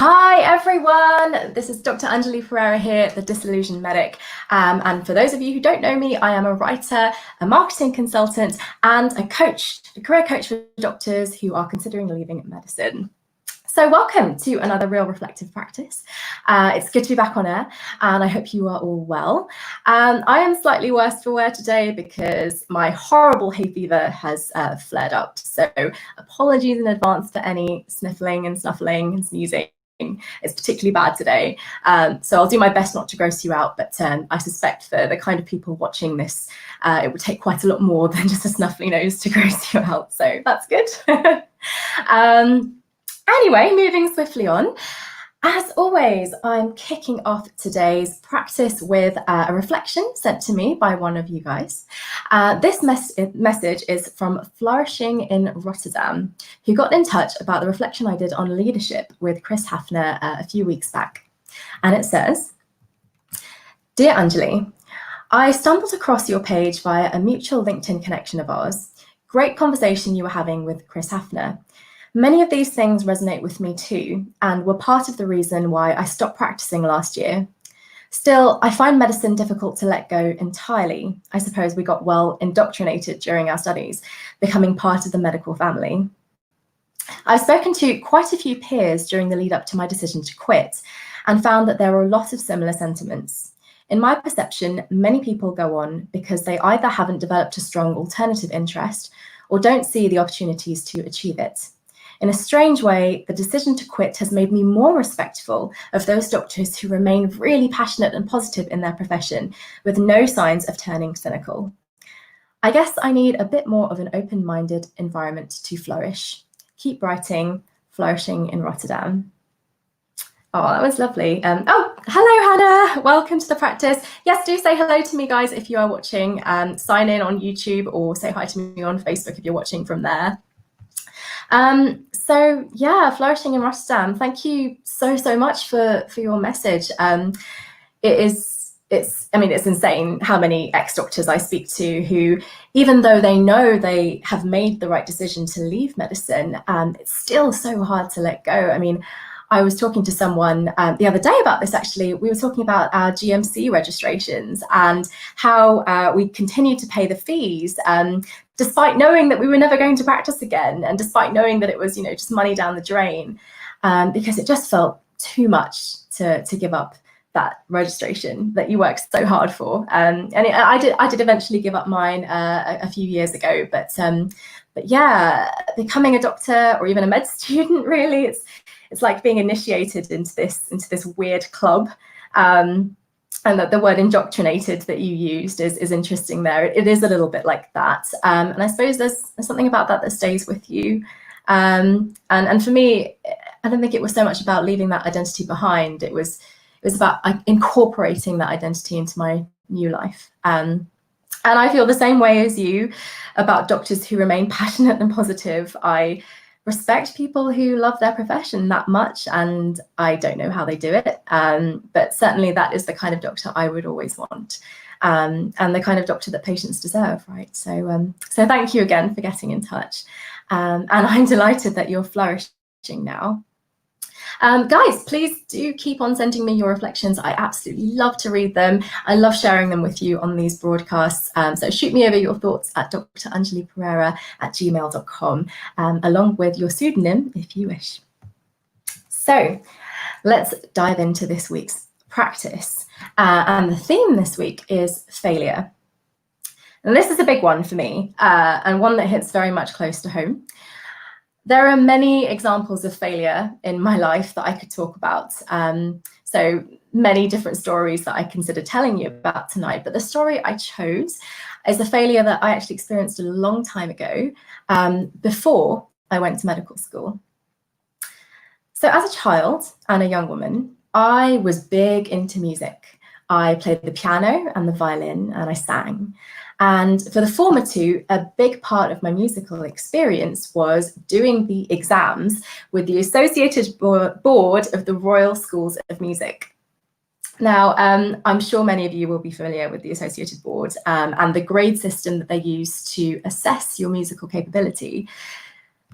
Hi everyone, this is Dr. Anjali Pereira here, the Disillusioned Medic. And for those of you who don't know me, I am a writer, a marketing consultant, and a coach, a career coach for doctors who are considering leaving medicine. So welcome to another Real Reflective Practice. It's good to be back on air, and I hope you are all well. I am slightly worse for wear today because my horrible hay fever has flared up. So apologies in advance for any sniffling and snuffling and sneezing. It's particularly bad today. So I'll do my best not to gross you out, but I suspect for the kind of people watching this, it would take quite a lot more than just a snuffly nose to gross you out. So that's good. Anyway, moving swiftly on. As always, I'm kicking off today's practice with a reflection sent to me by one of you guys. This message is from Flourishing in Rotterdam, who got in touch about the reflection I did on leadership with Chris Hafner a few weeks back. And it says, "Dear Anjali, I stumbled across your page via a mutual LinkedIn connection of ours. Great conversation you were having with Chris Hafner. Many of these things resonate with me too, and were part of the reason why I stopped practicing last year. Still, I find medicine difficult to let go entirely. I suppose we got well indoctrinated during our studies, becoming part of the medical family. I've spoken to quite a few peers during the lead up to my decision to quit, and found that there are a lot of similar sentiments. In my perception, many people go on because they either haven't developed a strong alternative interest or don't see the opportunities to achieve it. In a strange way, the decision to quit has made me more respectful of those doctors who remain really passionate and positive in their profession, with no signs of turning cynical. I guess I need a bit more of an open-minded environment to flourish. Keep writing, Flourishing in Rotterdam." Oh, that was lovely. Oh, hello, Hannah. Welcome to the practice. Yes, do say hello to me, guys, if you are watching. Sign in on YouTube or say hi to me on Facebook if you're watching from there. So yeah, Flourishing in Rotterdam, thank you so much for your message. It's insane how many ex-doctors I speak to who, even though they know they have made the right decision to leave medicine, it's still so hard to let go. I mean, I was talking to someone the other day about this, actually. We were talking about our GMC registrations and how we continued to pay the fees despite knowing that we were never going to practice again, and despite knowing that it was, just money down the drain, because it just felt too much to give up that registration that you worked so hard for. I did eventually give up mine a few years ago, but yeah, becoming a doctor or even a med student, really, it's like being initiated into this weird club. And that the word indoctrinated that you used is interesting there. It is a little bit like that. And I suppose there's something about that stays with you. And for me, I don't think it was so much about leaving that identity behind. It was about incorporating that identity into my new life. And I feel the same way as you about doctors who remain passionate and positive. I respect people who love their profession that much, and I don't know how they do it, but certainly that is the kind of doctor I would always want, and the kind of doctor that patients deserve, right? So thank you again for getting in touch, and I'm delighted that you're flourishing now. Guys, please do keep on sending me your reflections. I absolutely love to read them. I love sharing them with you on these broadcasts. So shoot me over your thoughts at dranjalipereira@gmail.com, along with your pseudonym if you wish. So let's dive into this week's practice. And the theme this week is failure. And this is a big one for me, and one that hits very much close to home. There are many examples of failure in my life that I could talk about. So many different stories that I consider telling you about tonight. But the story I chose is a failure that I actually experienced a long time ago, before I went to medical school. So as a child and a young woman, I was big into music. I played the piano and the violin, and I sang. And for the former two, a big part of my musical experience was doing the exams with the Associated Board of the Royal Schools of Music. Now, I'm sure many of you will be familiar with the Associated Board and the grade system that they use to assess your musical capability.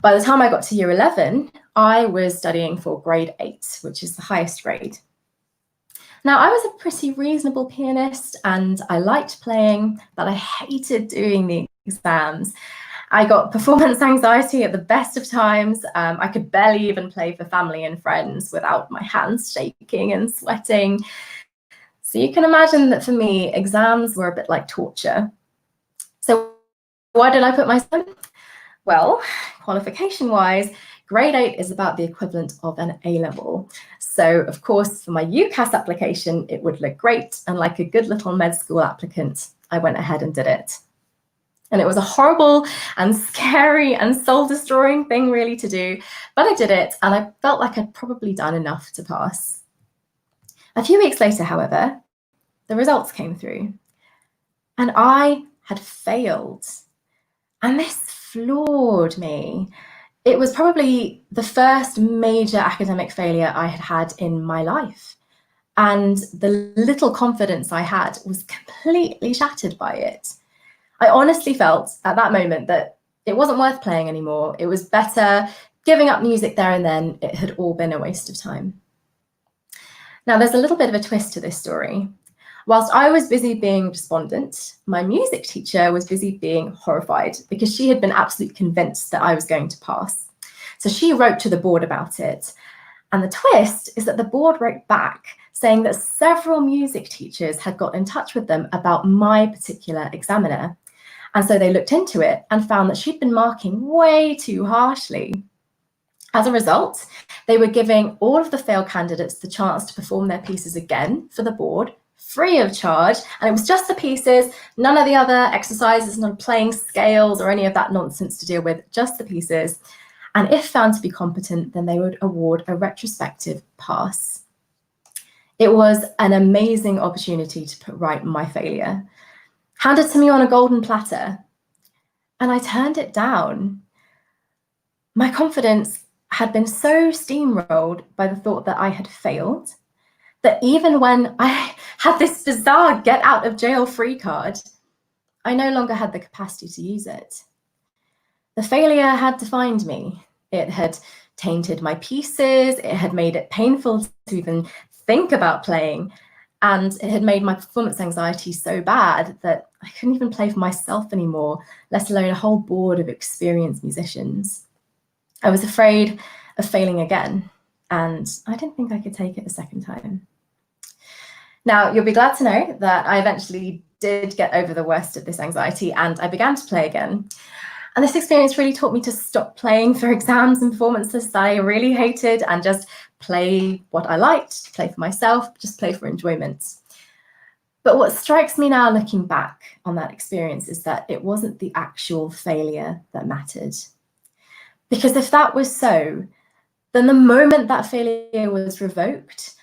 By the time I got to year 11, I was studying for grade 8, which is the highest grade. Now, I was a pretty reasonable pianist and I liked playing, but I hated doing the exams. I got performance anxiety at the best of times. I could barely even play for family and friends without my hands shaking and sweating. So you can imagine that for me, exams were a bit like torture. So why did I put myself? Well, qualification-wise, grade 8 is about the equivalent of an A-level. So of course, for my UCAS application, it would look great. And like a good little med school applicant, I went ahead and did it. And it was a horrible and scary and soul-destroying thing really to do, but I did it and I felt like I'd probably done enough to pass. A few weeks later, however, the results came through and I had failed. And this floored me. It was probably the first major academic failure I had had in my life. And the little confidence I had was completely shattered by it. I honestly felt at that moment that it wasn't worth playing anymore. It was better giving up music there and then. It had all been a waste of time. Now, there's a little bit of a twist to this story. Whilst I was busy being despondent, my music teacher was busy being horrified because she had been absolutely convinced that I was going to pass. So she wrote to the board about it. And the twist is that the board wrote back saying that several music teachers had got in touch with them about my particular examiner. And so they looked into it and found that she'd been marking way too harshly. As a result, they were giving all of the failed candidates the chance to perform their pieces again for the board, free of charge. And it was just the pieces, none of the other exercises, none playing scales or any of that nonsense to deal with, just the pieces. And if found to be competent, then they would award a retrospective pass. It was an amazing opportunity to put right my failure, handed to me on a golden platter, and I turned it down. My confidence had been so steamrolled by the thought that I had failed that even when I had this bizarre get out of jail free card, I no longer had the capacity to use it. The failure had defined me. It had tainted my pieces. It had made it painful to even think about playing. And it had made my performance anxiety so bad that I couldn't even play for myself anymore, let alone a whole board of experienced musicians. I was afraid of failing again, and I didn't think I could take it a second time. Now, you'll be glad to know that I eventually did get over the worst of this anxiety and I began to play again. And this experience really taught me to stop playing for exams and performances that I really hated and just play what I liked, play for myself, just play for enjoyment. But what strikes me now looking back on that experience is that it wasn't the actual failure that mattered. Because if that was so, then the moment that failure was revoked,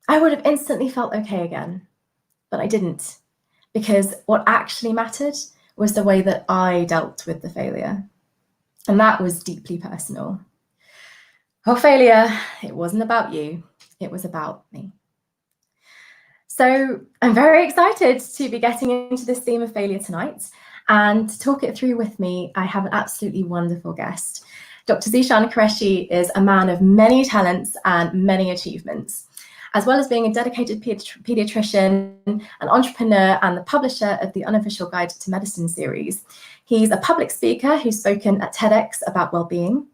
I would have instantly felt okay again. But I didn't, because what actually mattered was the way that I dealt with the failure. And that was deeply personal. Oh, failure, it wasn't about you, it was about me. So I'm very excited to be getting into this theme of failure tonight. And to talk it through with me, I have an absolutely wonderful guest. Dr. Zeshan Qureshi is a man of many talents and many achievements. As well as being a dedicated paediatrician, an entrepreneur, and the publisher of the Unofficial Guide to Medicine series. He's a public speaker who's spoken at TEDx about well-being,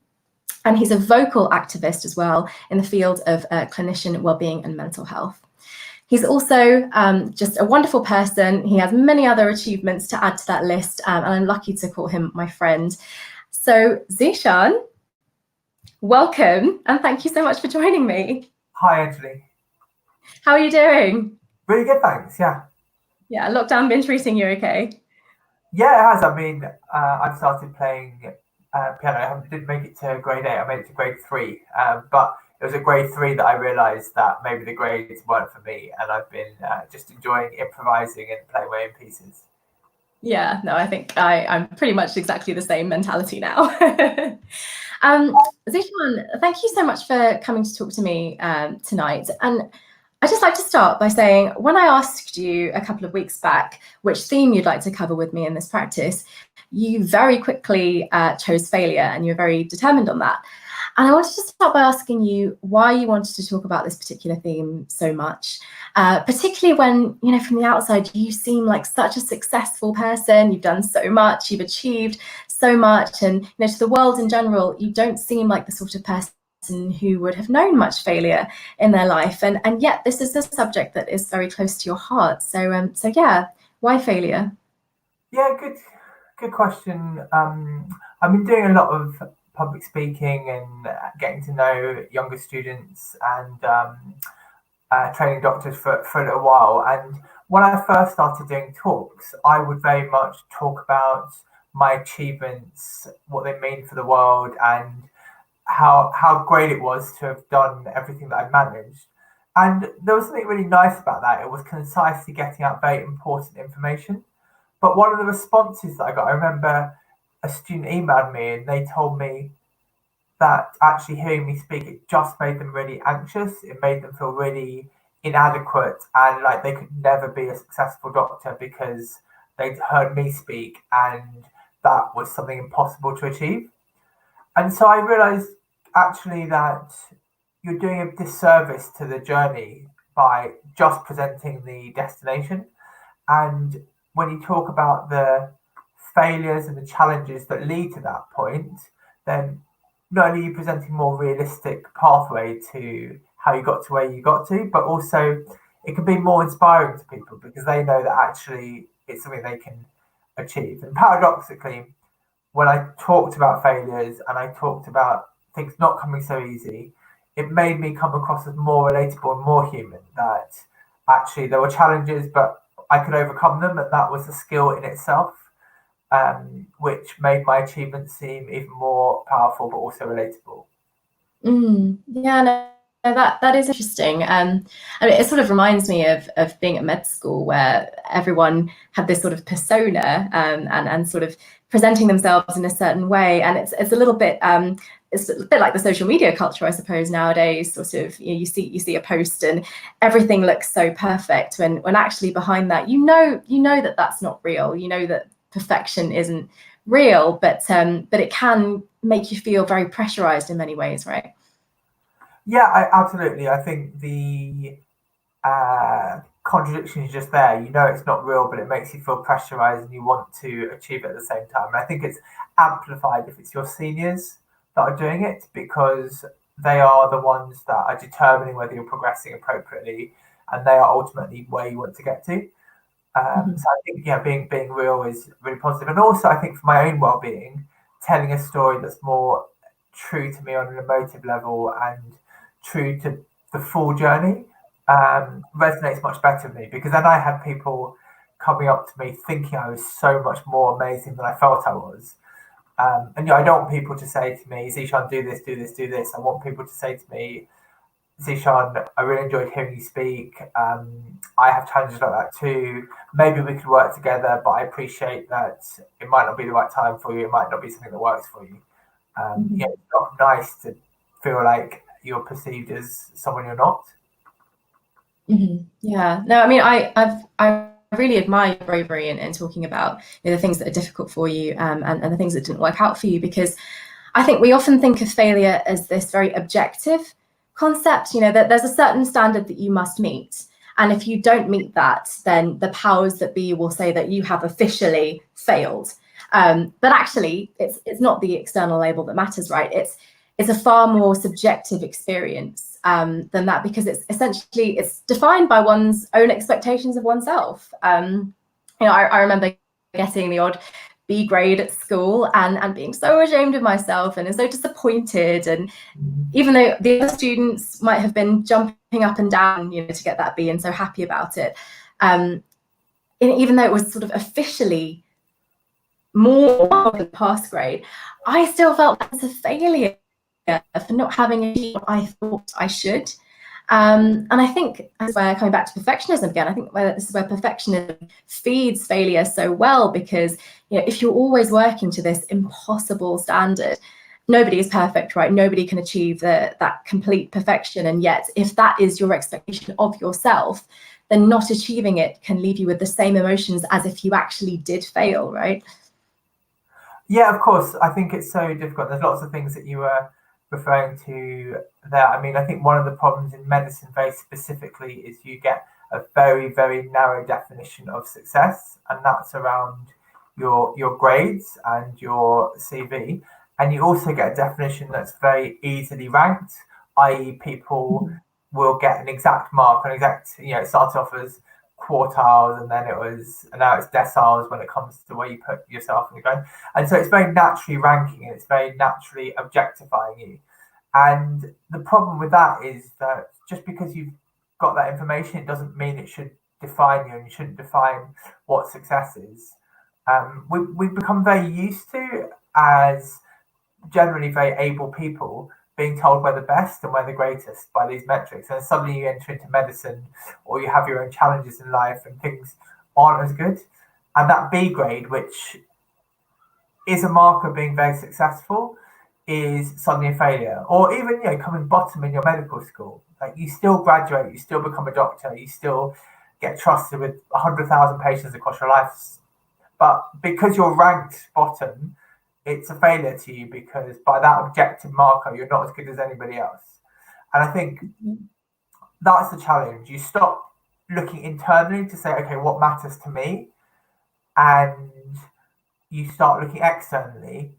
and he's a vocal activist as well in the field of clinician well-being and mental health. He's also just a wonderful person. He has many other achievements to add to that list, and I'm lucky to call him my friend. So Zeshan, welcome, and thank you so much for joining me. Hi, Anthony. How are you doing? Really good, thanks. Yeah. Yeah, lockdown been treating you okay? Yeah, it has. I mean, I've started playing piano. I didn't make it to grade 8. I made it to grade 3. But it was at grade 3 that I realised that maybe the grades weren't for me, and I've been just enjoying improvising and playing my own pieces. Yeah, no, I think I'm pretty much exactly the same mentality now. Zeshan, thank you so much for coming to talk to me tonight. And I'd just like to start by saying, when I asked you a couple of weeks back which theme you'd like to cover with me in this practice, you very quickly chose failure, and you're very determined on that. And I wanted to start by asking you why you wanted to talk about this particular theme so much, particularly when, you know, from the outside, you seem like such a successful person. You've done so much, you've achieved so much. And, you know, to the world in general, you don't seem like the sort of person who would have known much failure in their life. And yet this is a subject that is very close to your heart. So yeah, why failure? Yeah, good question. I've been doing a lot of public speaking and getting to know younger students and training doctors for a little while. And when I first started doing talks, I would very much talk about my achievements, what they mean for the world, and how great it was to have done everything that I'd managed. And there was something really nice about that. It was concisely getting out very important information. But one of the responses that I got, I remember a student emailed me and they told me that actually hearing me speak, it just made them really anxious. It made them feel really inadequate and like they could never be a successful doctor because they'd heard me speak and that was something impossible to achieve. And so I realized actually that you're doing a disservice to the journey by just presenting the destination. And when you talk about the failures and the challenges that lead to that point, then not only are you presenting more realistic pathway to how you got to where you got to, but also it can be more inspiring to people because they know that actually it's something they can achieve. And paradoxically, when I talked about failures and I talked about things not coming so easy, it made me come across as more relatable and more human, that actually there were challenges, but I could overcome them, and that was a skill in itself, which made my achievements seem even more powerful, but also relatable. Yeah, no, that is interesting. I mean, it sort of reminds me of being at med school where everyone had this sort of persona and sort of presenting themselves in a certain way, and it's a little bit it's a bit like the social media culture, I suppose, nowadays. Sort of, you know, you see a post and everything looks so perfect when actually behind that, you know that that's not real. You know that perfection isn't real, but it can make you feel very pressurized in many ways, right? Yeah, absolutely. I think the contradiction is just there. You know it's not real, but it makes you feel pressurized and you want to achieve it at the same time. And I think it's amplified if it's your seniors that are doing it because they are the ones that are determining whether you're progressing appropriately and they are ultimately where you want to get to. So I think, yeah, being real is really positive. And also I think for my own well-being, telling a story that's more true to me on an emotive level and true to the full journey resonates much better with me because then I had people coming up to me thinking I was so much more amazing than I felt I was. And I don't want people to say to me, Zeshan, do this, do this, do this. I want people to say to me, Zeshan, I really enjoyed hearing you speak. I have challenges like that too. Maybe we could work together, but I appreciate that it might not be the right time for you. It might not be something that works for you. Yeah, it's not nice to feel like you're perceived as someone you're not. Yeah, no, I mean, I really admire your bravery in talking about, you know, the things that are difficult for you and the things that didn't work out for you, because I think we often think of failure as this very objective concept, you know, that there's a certain standard that you must meet. And if you don't meet that, then the powers that be will say that you have officially failed. But actually, it's not the external label that matters, right? It's a far more subjective experience than that, because it's essentially it's defined by one's own expectations of oneself. You know, I remember getting the odd B grade at school and being so ashamed of myself and so disappointed. And even though the other students might have been jumping up and down, you know, to get that B and so happy about it, even though it was sort of officially more than pass grade, I still felt that's a failure for not having achieved what I thought I should. And I think that's where, coming back to perfectionism again, I think this is where perfectionism feeds failure so well, because, you know, if you're always working to this impossible standard, nobody is perfect, right? Nobody can achieve that complete perfection. And yet, if that is your expectation of yourself, then not achieving it can leave you with the same emotions as if you actually did fail, right? Yeah, of course. I think it's so difficult. There's lots of things that you were referring to there, I mean, I think one of the problems in medicine very specifically is you get a very, very narrow definition of success, and that's around your grades and your CV. And you also get a definition that's very easily ranked, i.e. people will get an exact mark, an exact, it started off as quartiles and now it's deciles when it comes to where you put yourself in the grade. And so it's very naturally ranking and it's very naturally objectifying you. And the problem with that is that just because you've got that information, it doesn't mean it should define you, and you shouldn't define what success is. We've become very used to, as generally very able people, being told we're the best and we're the greatest by these metrics. And suddenly you enter into medicine or you have your own challenges in life and things aren't as good. And that B grade, which is a marker of being very successful, is suddenly a failure. Or even, coming bottom in your medical school. Like, you still graduate, you still become a doctor, you still get trusted with 100,000 patients across your life. But because you're ranked bottom, it's a failure to you, because by that objective marker, you're not as good as anybody else. And I think that's the challenge. You stop looking internally to say, okay, what matters to me? And you start looking externally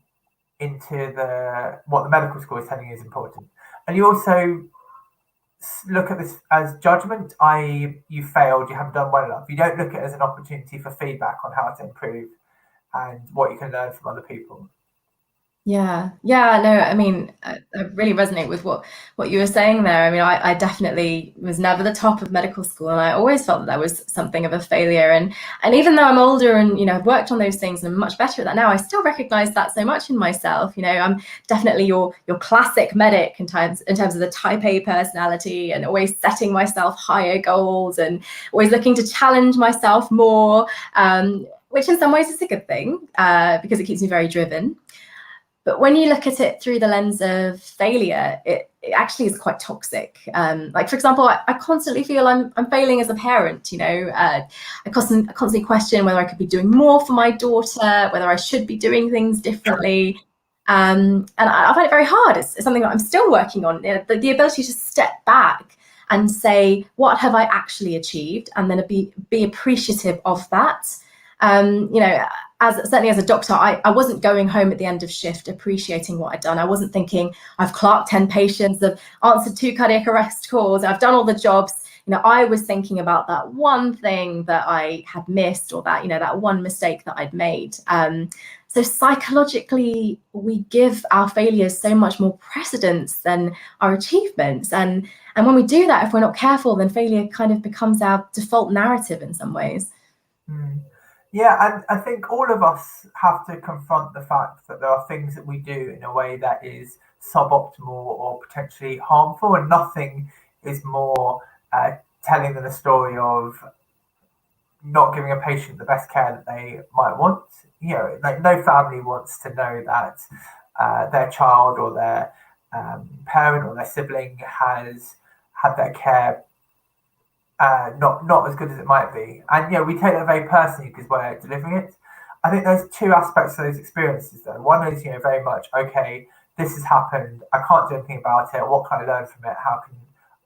into what the medical school is telling you is important. And you also look at this as judgment, i.e. you failed, you haven't done well enough. You don't look at it as an opportunity for feedback on how to improve and what you can learn from other people. Yeah, no, I mean, I really resonate with what you were saying there. I mean, I definitely was never the top of medical school, and I always felt that there was something of a failure. And even though I'm older and, I've worked on those things and I'm much better at that now, I still recognize that so much in myself. I'm definitely your classic medic in terms of the type A personality, and always setting myself higher goals and always looking to challenge myself more, which in some ways is a good thing, because it keeps me very driven. But when you look at it through the lens of failure, it actually is quite toxic. Like, for example, I constantly feel I'm failing as a parent. I constantly question whether I could be doing more for my daughter, whether I should be doing things differently. And I find it very hard. It's something that I'm still working on. The ability to step back and say, what have I actually achieved? And then be appreciative of that. Certainly as a doctor, I wasn't going home at the end of shift appreciating what I'd done. I wasn't thinking, I've clerked 10 patients, I've answered 2 cardiac arrest calls, I've done all the jobs. I was thinking about that one thing that I had missed, or that one mistake that I'd made. So psychologically, we give our failures so much more precedence than our achievements. And when we do that, if we're not careful, then failure kind of becomes our default narrative in some ways. Yeah, and I think all of us have to confront the fact that there are things that we do in a way that is suboptimal or potentially harmful, and nothing is more telling than a story of not giving a patient the best care that they might want. Like, no family wants to know that their child or their parent or their sibling has had their care not as good as it might be. And we take that very personally because we're delivering it. I think there's 2 aspects to those experiences though. One is, very much, okay, this has happened, I can't do anything about it, what can I learn from it, how can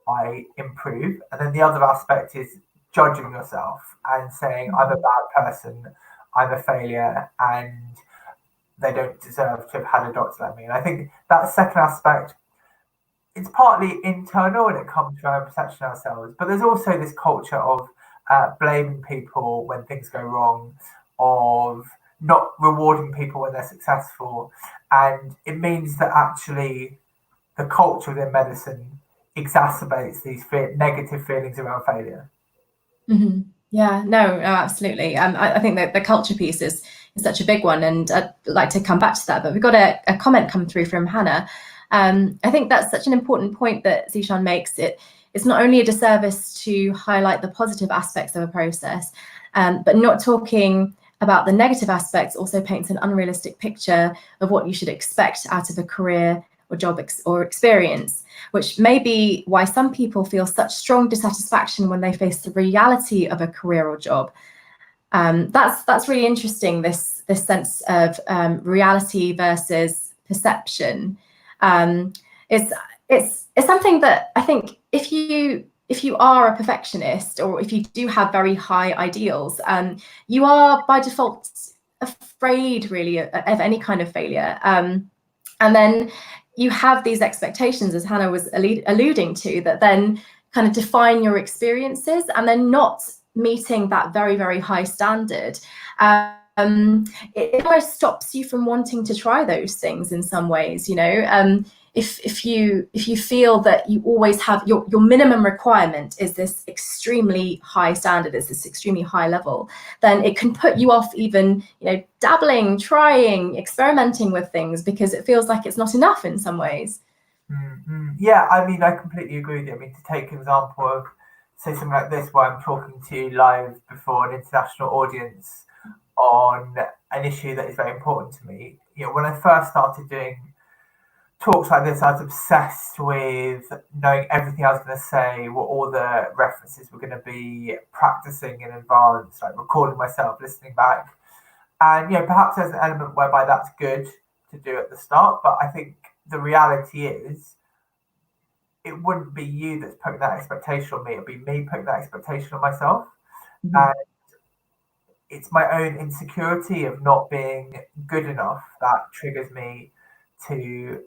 I improve? And then the other aspect is judging yourself and saying, I'm a bad person, I'm a failure, and they don't deserve to have had a doctor like me. And I think that second aspect, it's partly internal when it comes to our perception of ourselves, but there's also this culture of blaming people when things go wrong, of not rewarding people when they're successful. And it means that actually the culture within medicine exacerbates these negative feelings around failure. Mm-hmm. Yeah, no, absolutely. I think that the culture piece is such a big one, and I'd like to come back to that, but we've got a comment come through from Hannah. I think that's such an important point that Zeshan makes. It's not only a disservice to highlight the positive aspects of a process, but not talking about the negative aspects also paints an unrealistic picture of what you should expect out of a career or job or experience, which may be why some people feel such strong dissatisfaction when they face the reality of a career or job. That's really interesting, this sense of reality versus perception. it's something that I think if you are a perfectionist, or if you do have very high ideals, you are by default afraid really of any kind of failure. And then you have these expectations, as Hannah was alluding to, that then kind of define your experiences, and then not meeting that very, very high standard. It almost stops you from wanting to try those things in some ways, you know. If you feel that you always have your minimum requirement is this extremely high standard, is this extremely high level, then it can put you off even, you know, dabbling, trying, experimenting with things, because it feels like it's not enough in some ways. Mm-hmm. Yeah, I mean, I completely agree with you. I mean, to take an example of, say, something like this, where I'm talking to you live before an international audience on an issue that is very important to me. You know, when I first started doing talks like this, I was obsessed with knowing everything I was going to say, what all the references were going to be, practicing in advance, like recording myself, listening back. And, you know, perhaps there's an element whereby that's good to do at the start, but I think the reality is it wouldn't be you that's putting that expectation on me, it'd be me putting that expectation on myself. Mm-hmm. And it's my own insecurity of not being good enough that triggers me to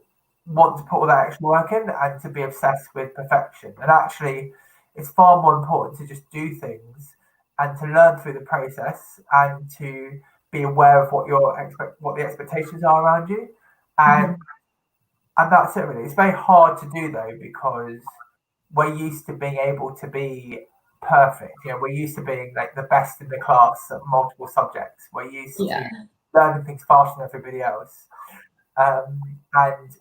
want to put all that extra work in and to be obsessed with perfection. And actually, it's far more important to just do things and to learn through the process and to be aware of what the expectations are around you. And and that's it really. It's very hard to do though, because we're used to being able to be perfect. You know, we're used to being like the best in the class at multiple subjects. We're used to learning things faster than everybody else. And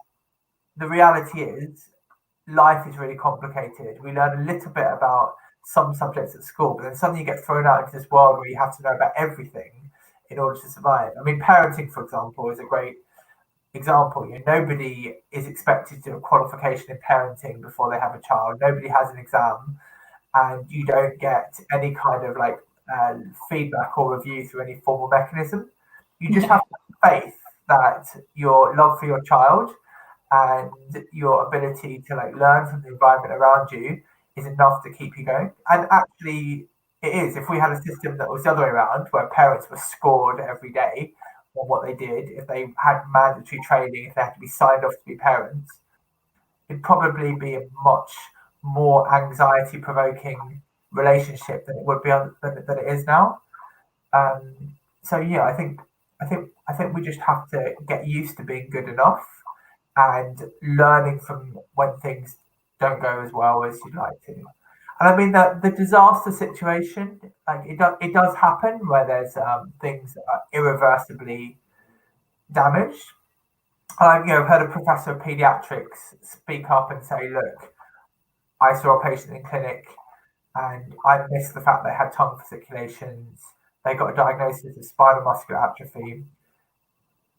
the reality is, life is really complicated. We learn a little bit about some subjects at school, but then suddenly you get thrown out into this world where you have to know about everything in order to survive. I mean, parenting, for example, is a great example. You know, nobody is expected to do a qualification in parenting before they have a child. Nobody has an exam, and you don't get any kind of like feedback or review through any formal mechanism. You just have faith that your love for your child and your ability to like learn from the environment around you is enough to keep you going. And actually it is. If we had a system that was the other way around, where parents were scored every day on what they did, if they had mandatory training, if they had to be signed off to be parents, it'd probably be a much more anxiety provoking relationship than it would be than it is now. So yeah, I think we just have to get used to being good enough and learning from when things don't go as well as you'd like to. And I mean that the disaster situation, like it does happen where there's things that are irreversibly damaged. I've heard a professor of paediatrics speak up and say, "Look, I saw a patient in clinic, and I missed the fact they had tongue fasciculations. They got a diagnosis of spinal muscular atrophy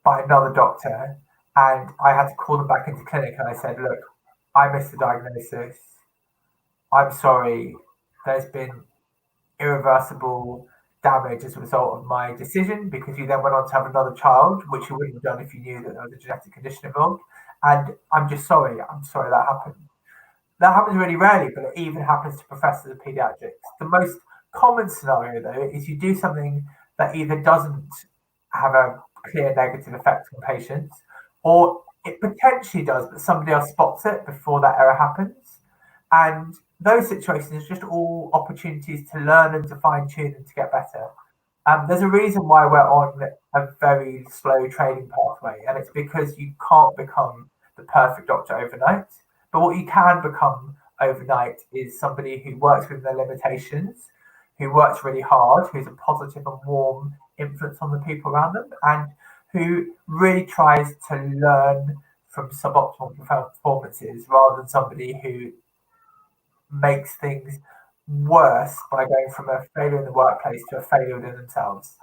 by another doctor, and I had to call them back into clinic. And I said, look, I missed the diagnosis. I'm sorry. There's been irreversible damage as a result of my decision, because you then went on to have another child, which you wouldn't have done if you knew that there was a genetic condition involved. And I'm just sorry. I'm sorry that happened." That happens really rarely, but it even happens to professors of pediatrics. The most common scenario, though, is you do something that either doesn't have a clear negative effect on patients, or it potentially does, but somebody else spots it before that error happens. And those situations are just all opportunities to learn and to fine-tune and to get better. There's a reason why we're on a very slow training pathway, and it's because you can't become the perfect doctor overnight. But what you can become overnight is somebody who works within their limitations, who works really hard, who's a positive and warm influence on the people around them, and who really tries to learn from suboptimal performances rather than somebody who makes things worse by going from a failure in the workplace to a failure within themselves.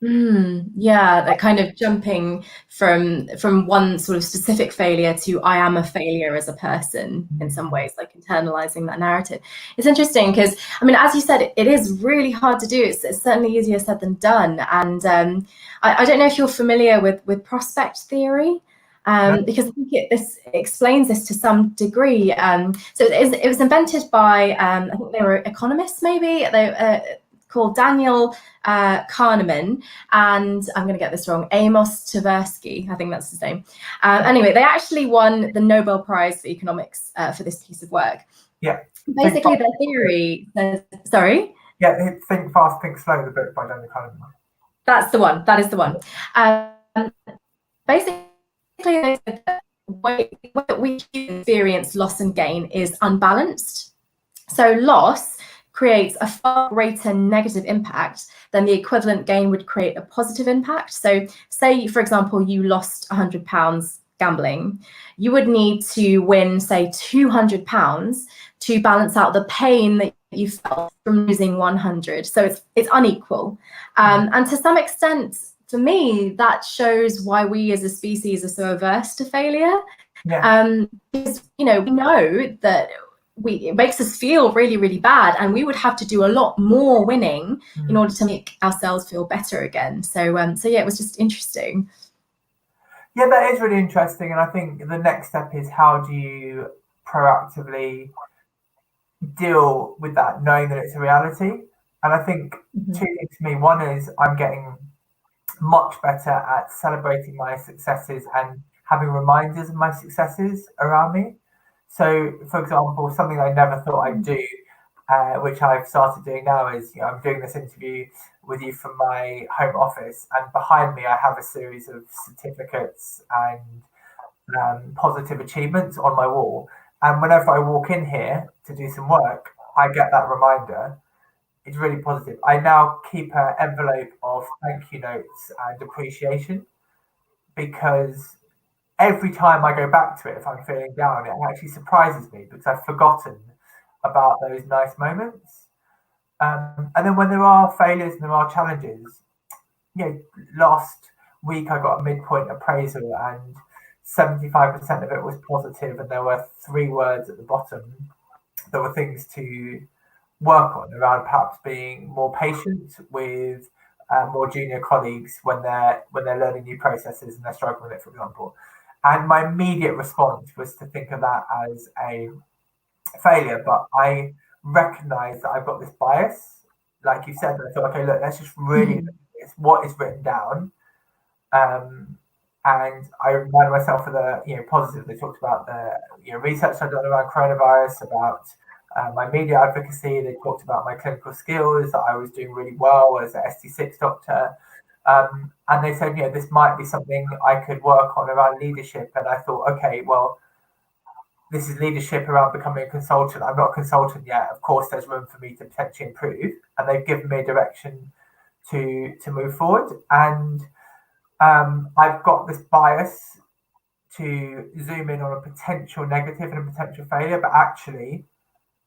Yeah, that kind of jumping from one sort of specific failure to I am a failure as a person in some ways, like internalizing that narrative. It's interesting because, I mean, as you said, it is really hard to do. It's certainly easier said than done. And I don't know if you're familiar with prospect theory. because I think this explains this to some degree. So it was invented by, I think they were economists, maybe, called Daniel Kahneman, and I'm going to get this wrong, Amos Tversky, I think that's his name. Anyway, they actually won the Nobel Prize for economics for this piece of work. Yeah. Basically, their theory says, sorry? Yeah, Think Fast, Think Slow, the book by Daniel Kahneman. That's the one. That is the one. Basically, they said that the way that we experience loss and gain is unbalanced. So loss creates a far greater negative impact than the equivalent gain would create a positive impact. So say, for example, you lost £100 gambling, you would need to win, say, £200 to balance out the pain that you felt from losing 100. So it's unequal. And to some extent, for me, that shows why we as a species are so averse to failure. Yeah. Because, we know that it makes us feel really, really bad, and we would have to do a lot more winning in order to make ourselves feel better again. So yeah, it was just interesting. Yeah, that is really interesting, and I think the next step is, how do you proactively deal with that, knowing that it's a reality? And I think two things to me. One is I'm getting much better at celebrating my successes and having reminders of my successes around me. So, for example, something I never thought I'd do, which I've started doing now, is I'm doing this interview with you from my home office, and behind me I have a series of certificates and positive achievements on my wall. And whenever I walk in here to do some work, I get that reminder. It's really positive. I now keep an envelope of thank you notes and appreciation, because every time I go back to it, if I'm feeling down, it actually surprises me, because I've forgotten about those nice moments. And then when there are failures and there are challenges, last week I got a midpoint appraisal and 75% of it was positive, and there were 3 words at the bottom that were things to work on, around perhaps being more patient with more junior colleagues when they're learning new processes and they're struggling with it, for example. And my immediate response was to think of that as a failure, but I recognize that I've got this bias, like you said. I thought, okay, look, let's just really look at what is written down. And I reminded myself of the positive. They talked about the research I've done around coronavirus, about my media advocacy. They talked about my clinical skills, that I was doing really well as a ST6 doctor. And they said, this might be something I could work on around leadership. And I thought, okay, well, this is leadership around becoming a consultant. I'm not a consultant yet. Of course, there's room for me to potentially improve. And they've given me a direction to move forward. And I've got this bias to zoom in on a potential negative and a potential failure, but actually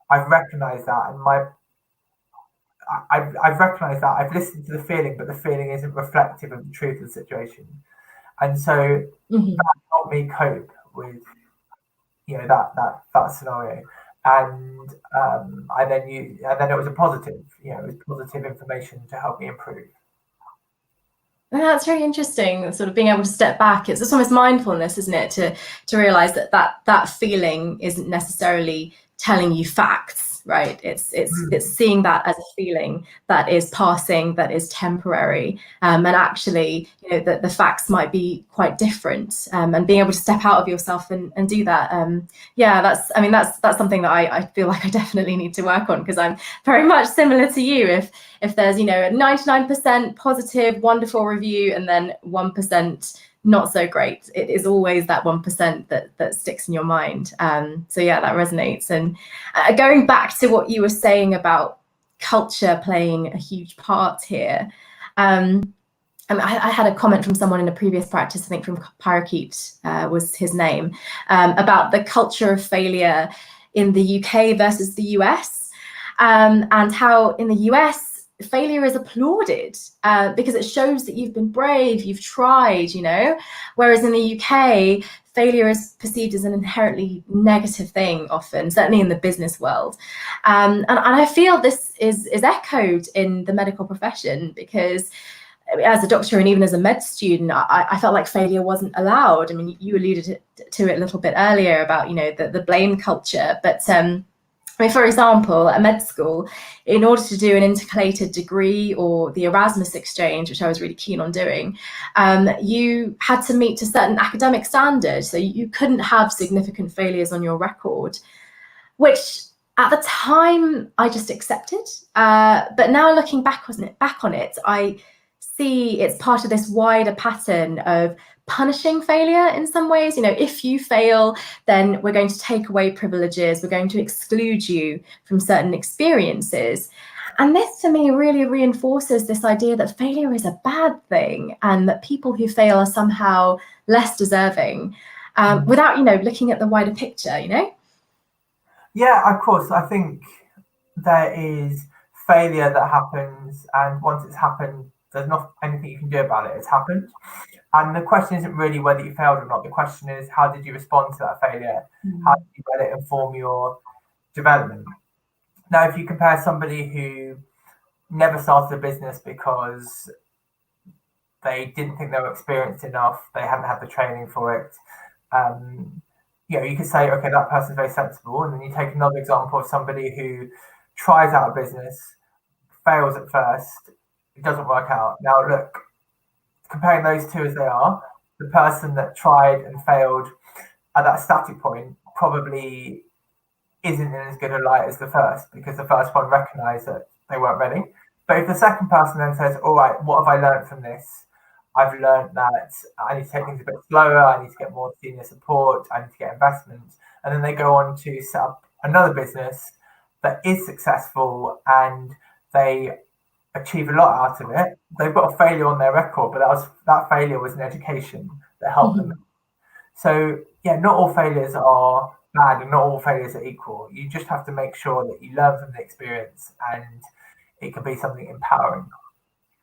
I've recognized that, and I've recognized that. I've listened to the feeling, but the feeling isn't reflective of the truth of the situation. And so that helped me cope with that scenario. And then it was a positive, it was positive information to help me improve. That's very interesting, sort of being able to step back. It's almost mindfulness, isn't it, to realize that feeling isn't necessarily telling you facts, right? It's seeing that as a feeling that is passing, that is temporary, and actually, the facts might be quite different. And being able to step out of yourself and do that, that's something that I feel like I definitely need to work on, because I'm very much similar to you. If there's a 99% positive, wonderful review, and then 1% not so great, it is always that 1% that sticks in your mind. So yeah, that resonates. And going back to what you were saying about culture playing a huge part here, I had a comment from someone in a previous practice, I think from Parakeet was his name, about the culture of failure in the UK versus the US, and how in the US failure is applauded because it shows that you've been brave, you've tried, whereas in the UK, failure is perceived as an inherently negative thing often, certainly in the business world. And I feel this is echoed in the medical profession, because as a doctor and even as a med student, I felt like failure wasn't allowed. I mean, you alluded to it a little bit earlier about, the blame culture, but I mean, for example, at med school, in order to do an intercalated degree or the Erasmus exchange, which I was really keen on doing, you had to meet a certain academic standard. So you couldn't have significant failures on your record, which at the time I just accepted. But now looking back on it, I see it's part of this wider pattern of punishing failure in some ways. If you fail, then we're going to take away privileges, we're going to exclude you from certain experiences. And this to me really reinforces this idea that failure is a bad thing and that people who fail are somehow less deserving, without, looking at the wider picture, Yeah, of course. I think there is failure that happens, and once it's happened, there's not anything you can do about it. It's happened. And the question isn't really whether you failed or not. The question is, how did you respond to that failure? How did you let it inform your development? Now, if you compare somebody who never started a business because they didn't think they were experienced enough, they hadn't had the training for it, you could say, okay, that person's very sensible. And then you take another example of somebody who tries out a business, fails at first, it doesn't work out. Now, look, comparing those two as they are, the person that tried and failed at that static point probably isn't in as good a light as the first, because the first one recognised that they weren't ready. But if the second person then says, all right, what have I learned from this? I've learned that I need to take things a bit slower, I need to get more senior support, I need to get investment. And then they go on to set up another business that is successful and they achieve a lot out of it. They've got a failure on their record, but that failure was an education that helped them. So yeah, not all failures are bad and not all failures are equal. You just have to make sure that you learn from the experience and it can be something empowering.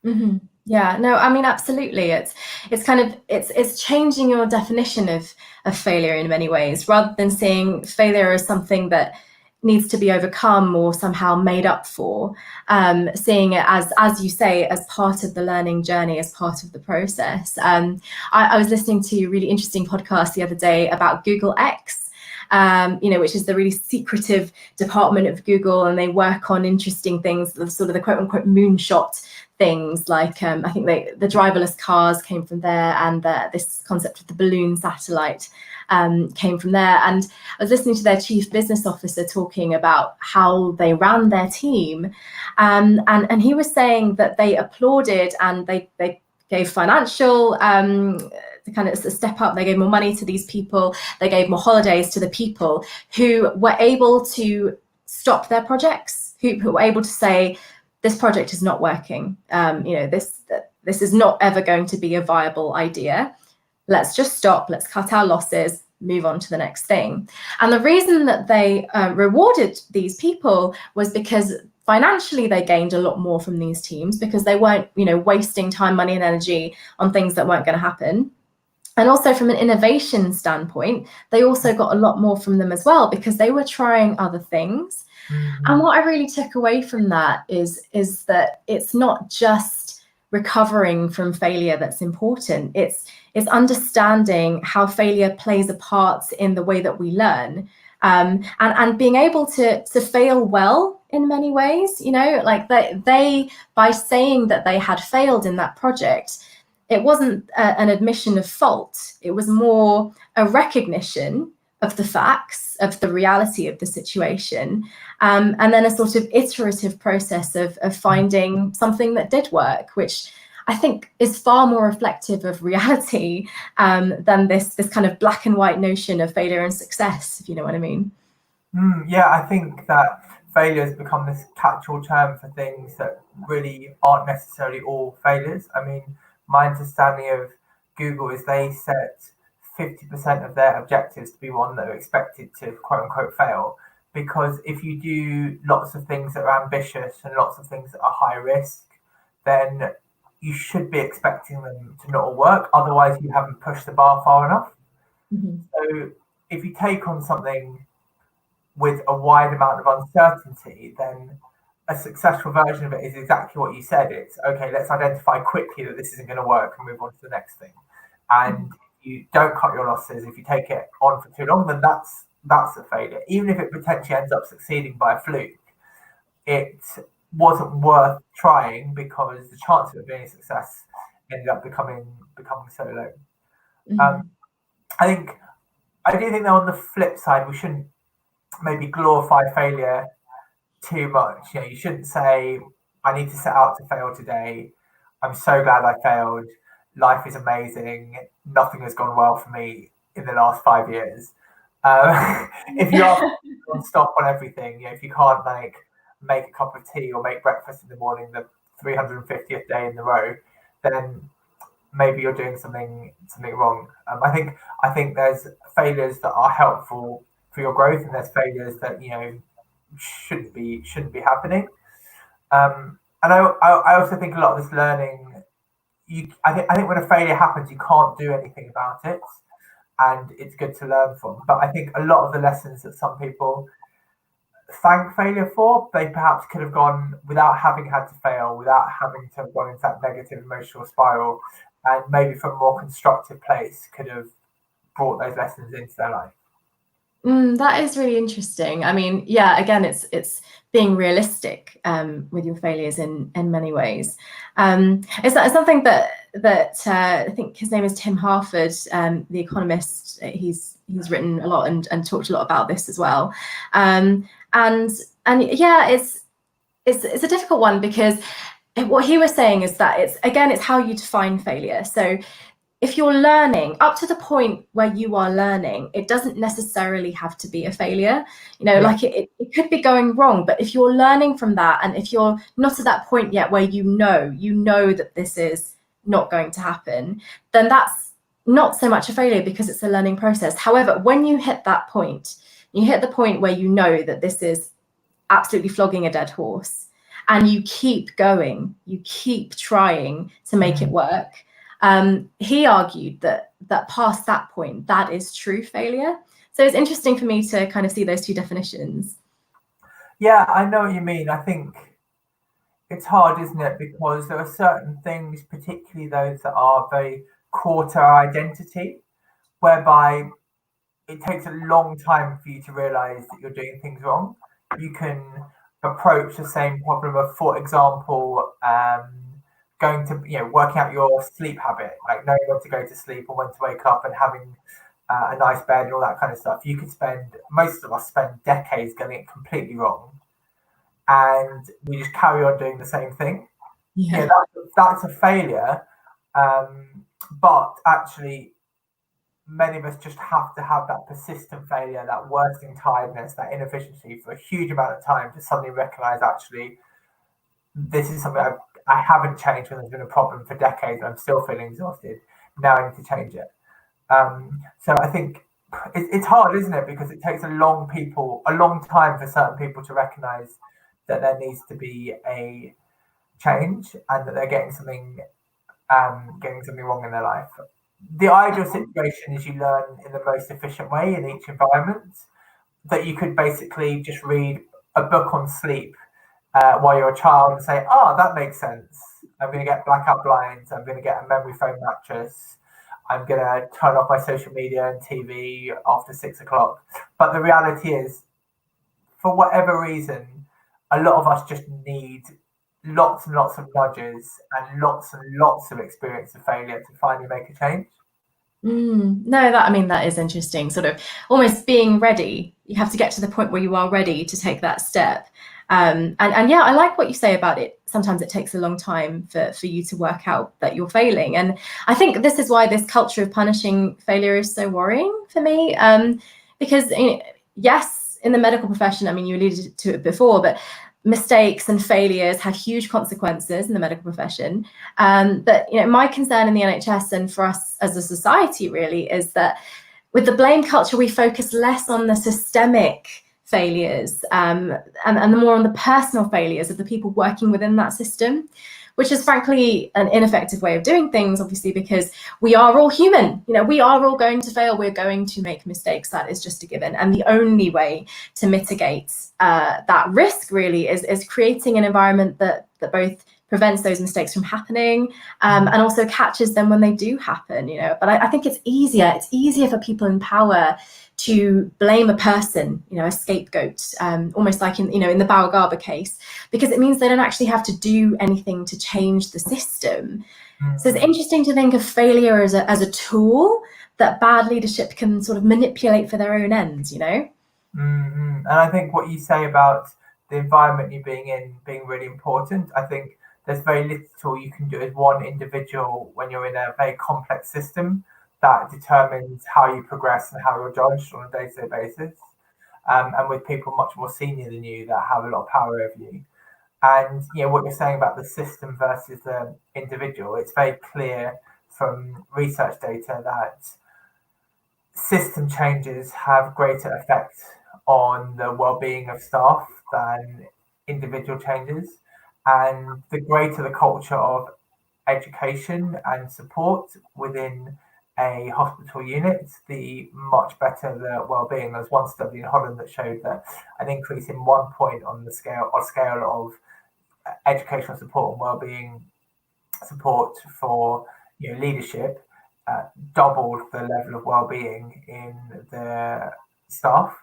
Mm-hmm. Yeah, no, I mean, absolutely. It's changing your definition of failure in many ways, rather than seeing failure as something that needs to be overcome or somehow made up for. Seeing it as you say, as part of the learning journey, as part of the process. I was listening to a really interesting podcast the other day about Google X. Which is the really secretive department of Google, and they work on interesting things, sort of the quote unquote moonshot things, like I think the driverless cars came from there, and this concept of the balloon satellite came from there. And I was listening to their chief business officer talking about how they ran their team, and he was saying that they applauded and they gave financial to kind of step up. They gave more money to these people. They gave more holidays to the people who were able to stop their projects, who were able to say, this project is not working. This is not ever going to be a viable idea. Let's just stop. Let's cut our losses, move on to the next thing. And the reason that they rewarded these people was because financially they gained a lot more from these teams, because they weren't, wasting time, money, and energy on things that weren't going to happen. And also from an innovation standpoint, they also got a lot more from them as well, because they were trying other things. Mm-hmm. And what I really took away from that is that it's not just recovering from failure that's important. It's understanding how failure plays a part in the way that we learn, and being able to fail well in many ways. Like they by saying that they had failed in that project, it wasn't an admission of fault. It was more a recognition of the facts, of the reality of the situation, and then a sort of iterative process of finding something that did work, which I think is far more reflective of reality than this kind of black and white notion of failure and success, if you know what I mean. Yeah, I think that failure has become this catch-all term for things that really aren't necessarily all failures. I mean, my understanding of Google is they set 50% of their objectives to be one that are expected to quote unquote fail. Because if you do lots of things that are ambitious and lots of things that are high risk, then you should be expecting them to not all work. Otherwise, you haven't pushed the bar far enough. Mm-hmm. So if you take on something with a wide amount of uncertainty, then a successful version of it is exactly what you said. It's okay, let's identify quickly that this isn't going to work and move on to the next thing. And you don't cut your losses. If you take it on for too long, then that's a failure. Even if it potentially ends up succeeding by a fluke, it wasn't worth trying because the chance of it being a success ended up becoming so low. I do think that on the flip side, we shouldn't maybe glorify failure too much. You know, you shouldn't say, I need to set out to fail today. I'm so glad I failed. Life is amazing. Nothing has gone well for me in the last 5 years. If you are stop on everything, you know, if you can't like make a cup of tea or make breakfast in the morning the 350th day in a row, then maybe you're doing something wrong. I think there's failures that are helpful for your growth, and there's failures that, you know, shouldn't be happening. And I also think a lot of this learning, I think when a failure happens, you can't do anything about it, and it's good to learn from. But I think a lot of the lessons that some people thank failure for, they perhaps could have gone without having had to fail, without having to have gone into that negative emotional spiral, and maybe from a more constructive place could have brought those lessons into their life. That is really interesting. I mean, yeah, again, it's being realistic with your failures in many ways. It's something that I think his name is Tim Harford, the economist. He's written a lot and talked a lot about this as well. And yeah, it's a difficult one, because what he was saying is that it's how you define failure. So if you're learning up to the point where you are learning, it doesn't necessarily have to be a failure. You know, like it could be going wrong, but if you're learning from that, and if you're not at that point yet where you know that this is not going to happen, then that's not so much a failure, because it's a learning process. However, when you hit that point, you hit the point where you know that this is absolutely flogging a dead horse, and you keep going, you keep trying to make it work. He argued that past that point, that is true failure. So it's interesting for me to kind of see those two definitions. Yeah, I know what you mean. I think it's hard, isn't it? Because there are certain things, particularly those that are very core to our identity, whereby it takes a long time for you to realize that you're doing things wrong. You can approach the same problem of, for example, going to, you know, working out your sleep habit, like knowing when to go to sleep or when to wake up, and having a nice bed and all that kind of stuff. Most of us spend decades getting it completely wrong, and we just carry on doing the same thing. Yeah, that's a failure. But actually, many of us just have to have that persistent failure, that worsening tiredness, that inefficiency for a huge amount of time to suddenly recognize, actually, this is something I haven't changed when there's been a problem for decades and I'm still feeling exhausted. Now I need to change it. So I think it's hard, isn't it? Because it takes a long time for certain people to recognize that there needs to be a change, and that they're getting something wrong in their life. The ideal situation is you learn in the most efficient way in each environment, that you could basically just read a book on sleep while you're a child and say, oh, that makes sense. I'm going to get blackout blinds. I'm going to get a memory foam mattress. I'm going to turn off my social media and TV after 6 o'clock. But the reality is, for whatever reason, a lot of us just need lots and lots of nudges and lots of experience of failure to finally make a change. No, that is interesting. Sort of almost being ready. You have to get to the point where you are ready to take that step. And yeah, I like what you say about it. Sometimes it takes a long time for you to work out that you're failing. And I think this is why this culture of punishing failure is so worrying for me. Because yes, in the medical profession, I mean, you alluded to it before, but mistakes and failures have huge consequences in the medical profession. But my concern in the NHS, and for us as a society really, is that with the blame culture, we focus less on the systemic failures, and the more on the personal failures of the people working within that system, which is frankly an ineffective way of doing things, obviously, because we are all human. We are all going to fail. We're going to make mistakes. That is just a given. And the only way to mitigate that risk really is creating an environment that both prevents those mistakes from happening, and also catches them when they do happen. But I think it's easier for people in power to blame a person, a scapegoat, almost like in the Baogaba case, because it means they don't actually have to do anything to change the system. So it's interesting to think of failure as a tool that bad leadership can sort of manipulate for their own ends, And I think what you say about the environment you're being in being really important. I think there's very little you can do as one individual when you're in a very complex system that determines how you progress and how you're judged on a day-to-day basis. And with people much more senior than you that have a lot of power over you. And what you're saying about the system versus the individual, it's very clear from research data that system changes have greater effect on the well-being of staff than individual changes. And the greater the culture of education and support within a hospital unit, the much better the well-being. There's one study in Holland that showed that an increase in 1 point on the scale of educational support and well-being support for leadership doubled the level of well-being in the staff.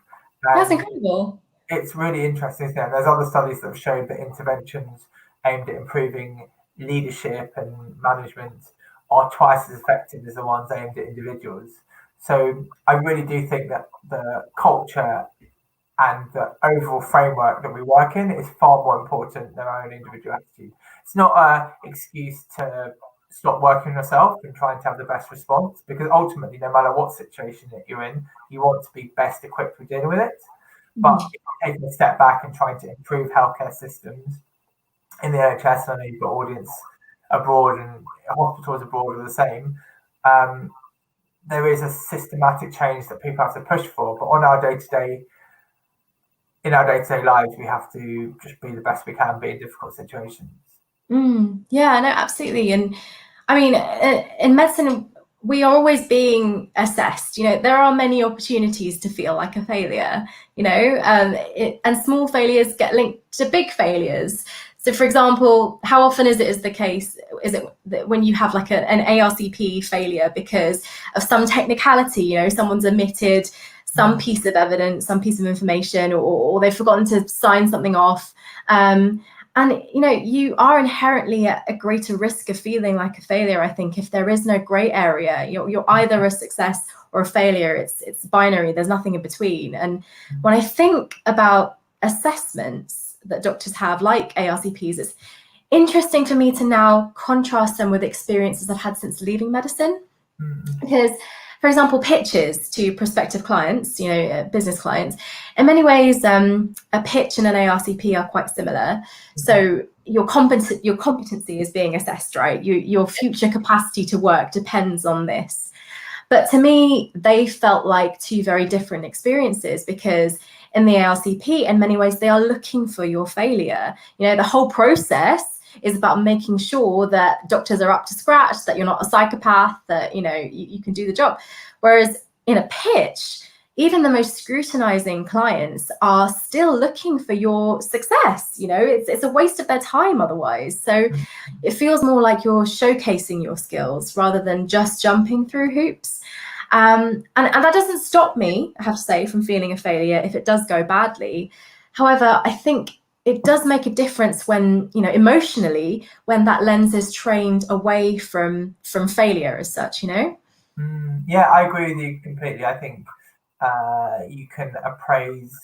That's incredible. It's really interesting, isn't it? And there's other studies that have shown that interventions aimed at improving leadership and management are twice as effective as the ones aimed at individuals. So I really do think that the culture and the overall framework that we work in is far more important than our own individual attitude. It's not an excuse to stop working on yourself and trying to have the best response, because ultimately, no matter what situation that you're in, you want to be best equipped for dealing with it. But if you're taking a step back and trying to improve healthcare systems in the NHS, I know you've got audience abroad and hospitals abroad are the same. There is a systematic change that people have to push for, but on our day-to-day lives, we have to just be the best we can be in difficult situations. Yeah, no, absolutely. And I mean, in medicine, we are always being assessed. There are many opportunities to feel like a failure, and small failures get linked to big failures. So, for example, how often is it the case that when you have like an ARCP failure because of some technicality, someone's omitted some piece of evidence, some piece of information, or they've forgotten to sign something off. And you are inherently at a greater risk of feeling like a failure, I think, if there is no grey area. You're either a success or a failure. It's binary. There's nothing in between. And when I think about assessments that doctors have, like ARCPs, it's interesting for me to now contrast them with experiences I've had since leaving medicine. Because, for example, pitches to prospective clients, business clients, in many ways, a pitch and an ARCP are quite similar. So your competency is being assessed, right? Your future capacity to work depends on this. But to me, they felt like two very different experiences, because in the ARCP, in many ways, they are looking for your failure. The whole process is about making sure that doctors are up to scratch, that you're not a psychopath, that you can do the job. Whereas in a pitch, even the most scrutinizing clients are still looking for your success. It's a waste of their time otherwise. So it feels more like you're showcasing your skills rather than just jumping through hoops. And that doesn't stop me, I have to say, from feeling a failure if it does go badly. However, I think it does make a difference when, emotionally, when that lens is trained away from failure as such, Yeah, I agree with you completely. I think you can appraise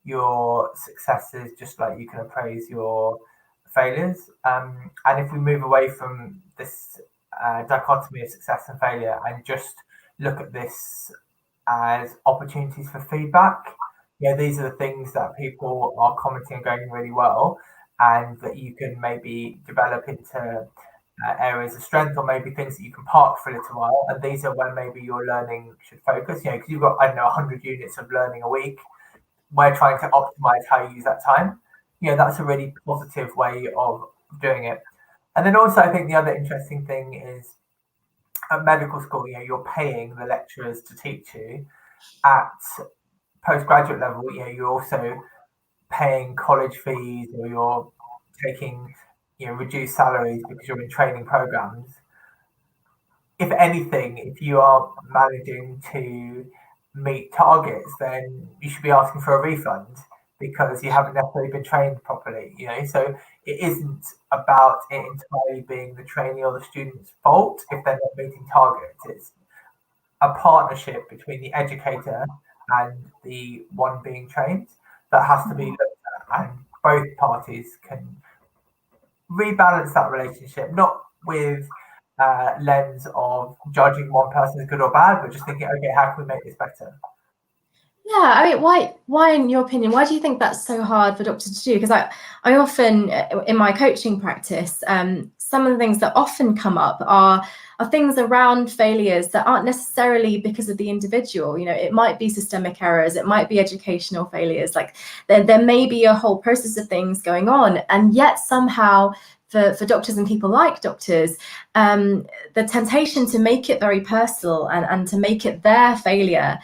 your successes just like you can appraise your failures. And if we move away from this dichotomy of success and failure and just look at this as opportunities for feedback, these are the things that people are commenting and going really well, and that you can maybe develop into areas of strength, or maybe things that you can park for a little while. And these are where maybe your learning should focus, because you've got, 100 units of learning a week. we're trying to optimize how you use that time. That's a really positive way of doing it. And then also, I think the other interesting thing is at medical school, you're paying the lecturers to teach you. At postgraduate level, you're also paying college fees, or you're taking reduced salaries because you're in training programs. If anything, if you are managing to meet targets, then you should be asking for a refund because you haven't necessarily been trained properly. So it isn't about it entirely being the trainee or the student's fault if they're not meeting targets. It's a partnership between the educator and the one being trained that has to be looked at, and both parties can rebalance that relationship, not with lens of judging one person as good or bad, but just thinking, okay, how can we make this better? Yeah, I mean, why, in your opinion, why do you think that's so hard for doctors to do? Because I often, in my coaching practice, some of the things that often come up are things around failures that aren't necessarily because of the individual. It might be systemic errors, it might be educational failures. Like there may be a whole process of things going on, and yet somehow for doctors and people like doctors, the temptation to make it very personal and to make it their failure,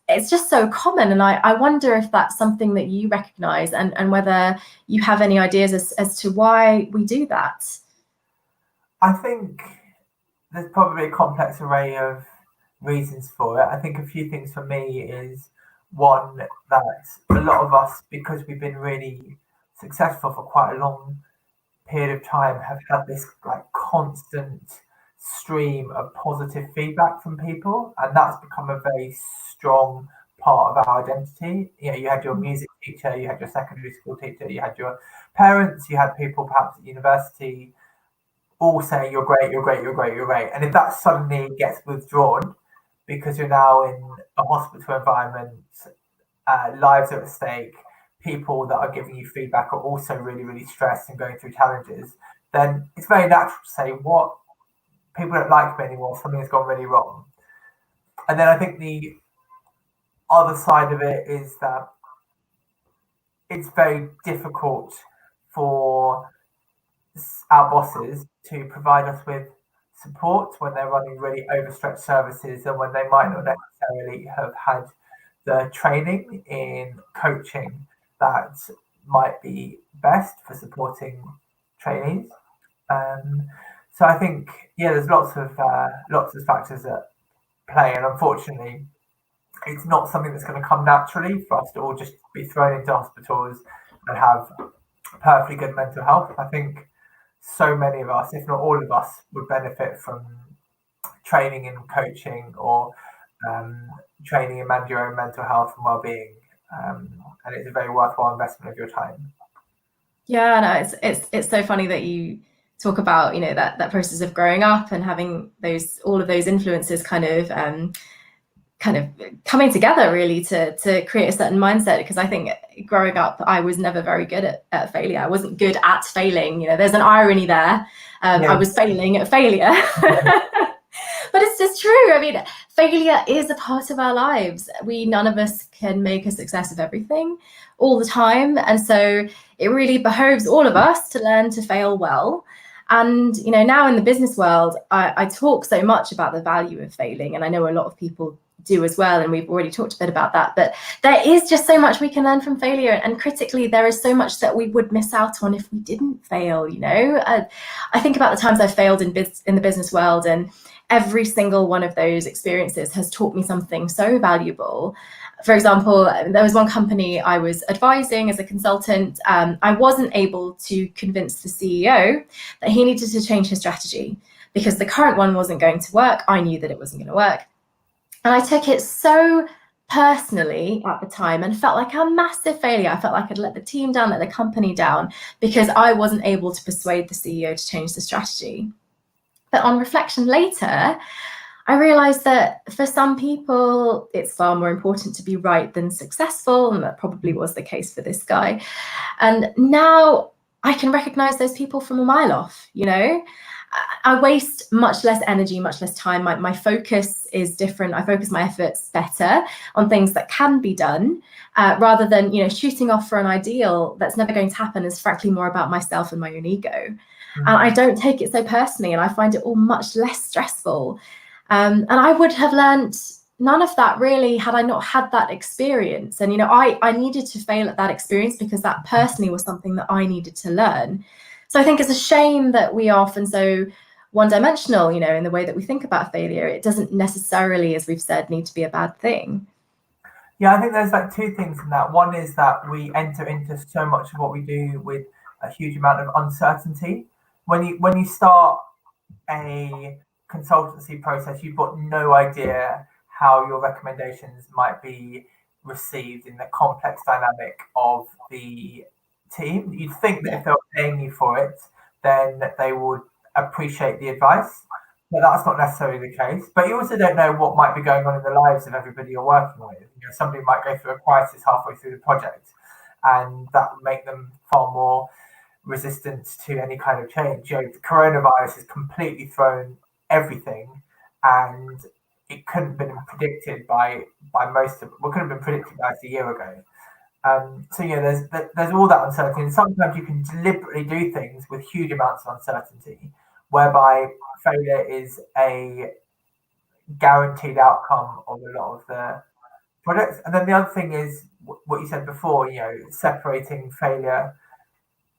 it's just so common. And I wonder if that's something that you recognize, and whether you have any ideas as to why we do that. I think there's probably a complex array of reasons for it. I think a few things for me is, one, that a lot of us, because we've been really successful for quite a long period of time, have had this constant stream of positive feedback from people, and that's become a very strong part of our identity. You had your music teacher, you had your secondary school teacher, you had your parents, you had people perhaps at university all saying you're great, you're great, you're great, you're great. And if that suddenly gets withdrawn because you're now in a hospital environment, lives are at stake, people that are giving you feedback are also really, really stressed and going through challenges, then it's very natural to say, what, people don't like me anymore, something has gone really wrong. And then I think the other side of it is that it's very difficult for our bosses to provide us with support when they're running really overstretched services, and when they might not necessarily have had the training in coaching that might be best for supporting trainees. So I think, there's lots of factors at play, and unfortunately, it's not something that's going to come naturally for us to all just be thrown into hospitals and have perfectly good mental health. I think so many of us, if not all of us, would benefit from training in coaching, or training in managing your own mental health and well-being, and it's a very worthwhile investment of your time. Yeah, no, it's so funny that you talk about that process of growing up and having all of those influences kind of coming together really to create a certain mindset. Because I think growing up, I was never very good at failure. I wasn't good at failing. There's an irony there. I was failing at failure. But it's just true. I mean, failure is a part of our lives. None of us can make a success of everything all the time. And so it really behoves all of us to learn to fail well. And, now in the business world, I talk so much about the value of failing. And I know a lot of people do as well, and we've already talked a bit about that, but there is just so much we can learn from failure, and critically there is so much that we would miss out on if we didn't fail. I think about the times I've failed in the business world, and every single one of those experiences has taught me something so valuable. For example, there was one company I was advising as a consultant. I wasn't able to convince the CEO that he needed to change his strategy because the current one wasn't going to work. I knew that it wasn't going to work. And I took it so personally at the time and felt like a massive failure. I felt like I'd let the team down, let the company down, because I wasn't able to persuade the CEO to change the strategy. But on reflection later, I realized that for some people, it's far more important to be right than successful. And that probably was the case for this guy. And now I can recognize those people from a mile off, I waste much less energy, much less time. My focus is different. I focus my efforts better on things that can be done, rather than, you know, shooting off for an ideal that's never going to happen, is frankly more about myself and my own ego. And I don't take it so personally, and I find it all much less stressful. And I would have learned none of that really had I not had that experience. And, you know, I needed to fail at that experience because that personally was something that I needed to learn. So I think it's a shame that we are often so one-dimensional, you know, in the way that we think about failure. It doesn't necessarily, as we've said, need to be a bad thing. Yeah, I think there's like two things in that. One is that we enter into so much of what we do with a huge amount of uncertainty. When you start a consultancy process, you've got no idea how your recommendations might be received in the complex dynamic of the team. You'd think that if they were paying you for it, then they would appreciate the advice, but that's not necessarily the case. But you also don't know what might be going on in the lives of everybody you're working with. You know, somebody might go through a crisis halfway through the project, and that would make them far more resistant to any kind of change. You know, the coronavirus has completely thrown everything, and it couldn't have been predicted by most of. Well, couldn't have been predicted by us a year ago. So yeah, there's all that uncertainty, and sometimes you can deliberately do things with huge amounts of uncertainty, whereby failure is a guaranteed outcome of a lot of the projects. And then the other thing is what you said before, you know, separating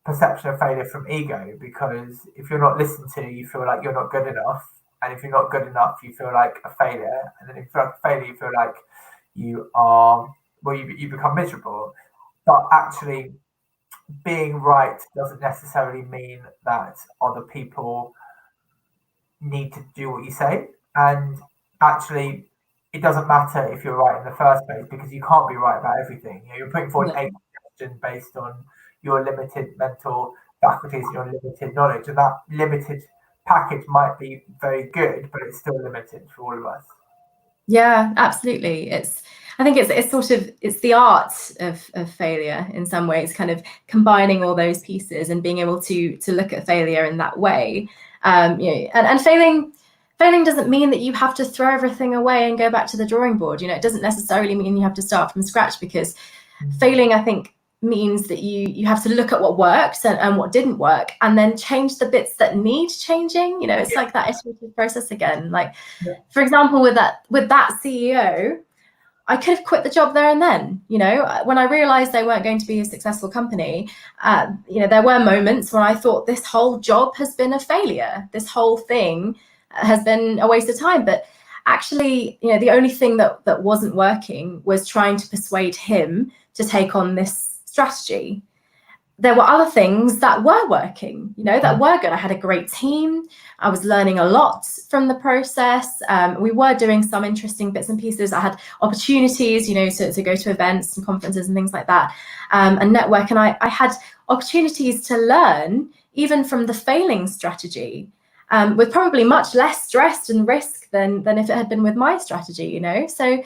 perception of failure from ego, because if you're not listened to, you feel like you're not good enough. And if you're not good enough, you feel like a failure. And then if you feel like a failure, you feel like you are, well, you become miserable. But actually, being right doesn't necessarily mean that other people need to do what you say. And actually, it doesn't matter if you're right in the first place, because you can't be right about everything. You know, you're putting forward a question based on your limited mental faculties and your limited knowledge, and that limited package might be very good, but it's still limited for all of us. Yeah, absolutely. I think it's sort of, it's the art of failure in some ways, kind of combining all those pieces and being able to look at failure in that way. You know, and failing doesn't mean that you have to throw everything away and go back to the drawing board. You know, it doesn't necessarily mean you have to start from scratch, because failing, I think, means that you have to look at what works and what didn't work, and then change the bits that need changing. You know, it's like that iterative process again. Like, for example, with that CEO, I could have quit the job there and then. You know, when I realized they weren't going to be a successful company, you know, there were moments when I thought this whole job has been a failure. This whole thing has been a waste of time. But actually, you know, the only thing that wasn't working was trying to persuade him to take on this strategy. There were other things that were working, you know, that were good. I had a great team. I was learning a lot from the process. We were doing some interesting bits and pieces. I had opportunities, you know, to go to events and conferences and things like that, and network. And I had opportunities to learn even from the failing strategy, with probably much less stress and risk than if it had been with my strategy, you know. So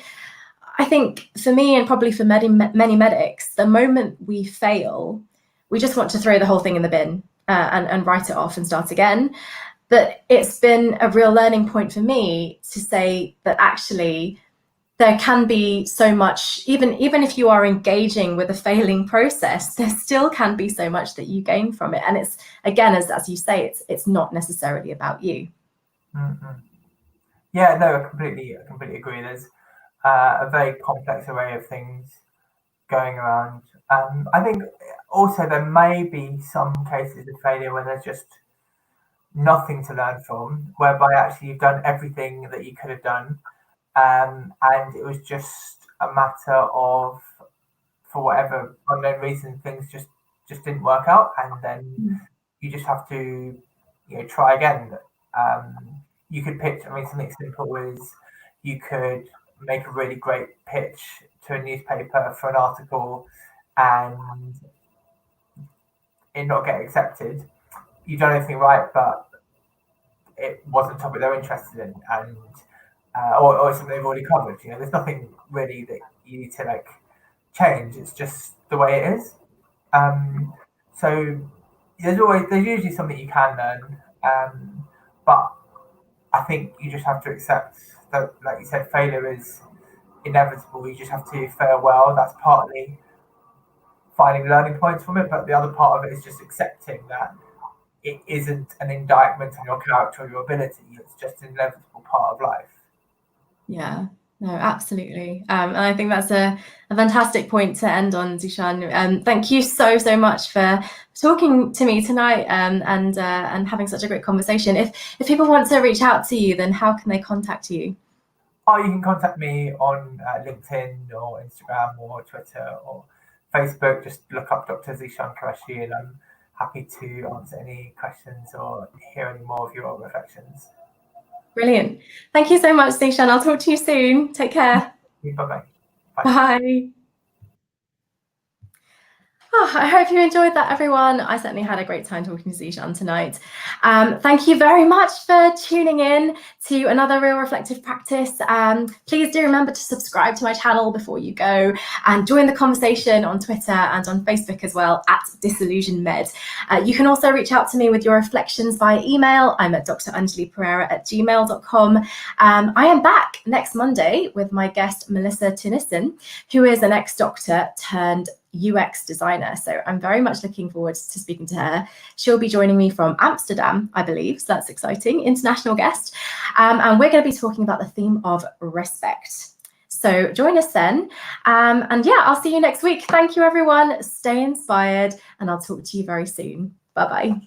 I think for me, and probably for many medics, the moment we fail, we just want to throw the whole thing in the bin, and write it off and start again. But it's been a real learning point for me to say that actually there can be so much, even if you are engaging with a failing process, there still can be so much that you gain from it. And it's, again, as you say, it's not necessarily about you. Mm-hmm. Yeah, no, I completely agree. There's a very complex array of things going around. I think also there may be some cases of failure where there's just nothing to learn from, whereby actually you've done everything that you could have done, and it was just a matter of, for whatever unknown reason, things just didn't work out, and then you just have to, you know, try again. You could pitch. I mean, something simple is you could make a really great pitch to a newspaper for an article, and it not get accepted. You've done everything right, but it wasn't a topic they're interested in, and or something they've already covered. You know, there's nothing really that you need to like change. It's just the way it is. So there's usually something you can learn. But I think you just have to accept that, like you said, failure is inevitable. You just have to fail well. That's partly finding learning points from it, but the other part of it is just accepting that it isn't an indictment on your character or your ability. It's just an inevitable part of life. Yeah, no, absolutely. And I think that's a fantastic point to end on, Zeshan. Thank you so much for talking to me tonight, and having such a great conversation. If people want to reach out to you, then how can they contact you? Oh, you can contact me on LinkedIn or Instagram or Twitter or Facebook. Just look up Dr. Zeshan Qureshi, and I'm happy to answer any questions or hear any more of your reflections. Brilliant. Thank you so much, Zeshan. I'll talk to you soon. Take care. Bye-bye. Bye. Oh, I hope you enjoyed that, everyone. I certainly had a great time talking to Zeshan tonight. Thank you very much for tuning in to another Real Reflective Practice. Please do remember to subscribe to my channel before you go, and join the conversation on Twitter and on Facebook as well at Disillusioned. You can also reach out to me with your reflections via email. I'm at drangelipereira@gmail.com. I am back next Monday with my guest, Melissa Tennyson, who is an ex-doctor turned UX designer. So I'm very much looking forward to speaking to her. She'll be joining me from Amsterdam, I believe. So that's exciting. International guest. And we're going to be talking about the theme of respect. So join us then. And yeah, I'll see you next week. Thank you, everyone. Stay inspired, and I'll talk to you very soon. Bye-bye.